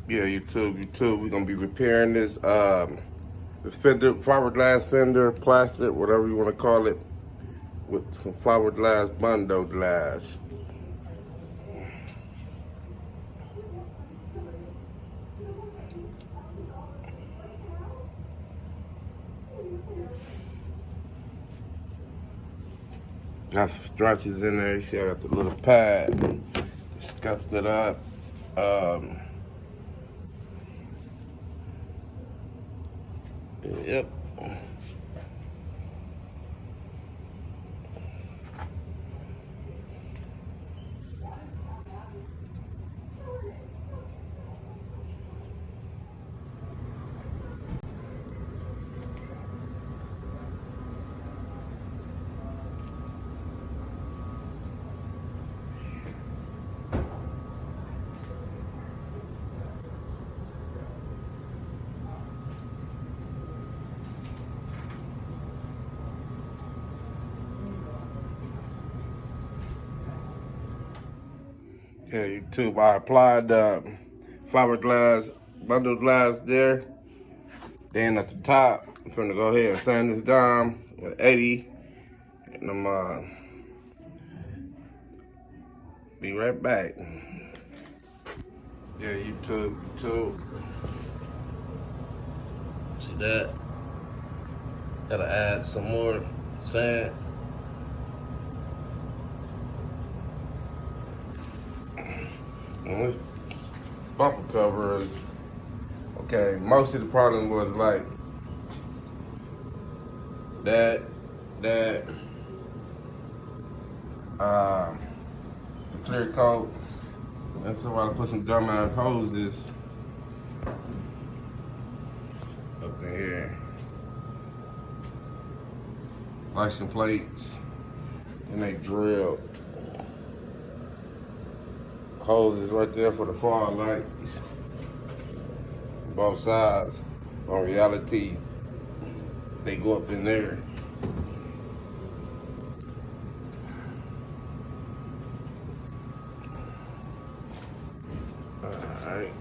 Yeah, YouTube. We're gonna be repairing this fender, fiberglass fender, plastic, whatever you want to call it, with some fiberglass Bondo glass. Got some stretches in there. You see, I got the little pad. Scuffed it up. Um, yep. Yeah, YouTube. I applied fiberglass Bondo glass there. Then at the top, I'm gonna go ahead and sand this down with 80, and I'm be right back. Yeah, YouTube. See that? Gotta add some more sand. And this bumper cover is okay. Most of the problem was like that, the clear coat. And so I put some dumbass hoses up in here, license plates, and they drilled hoses right there for the fog lights, both sides. On reality, they go up in there. All right.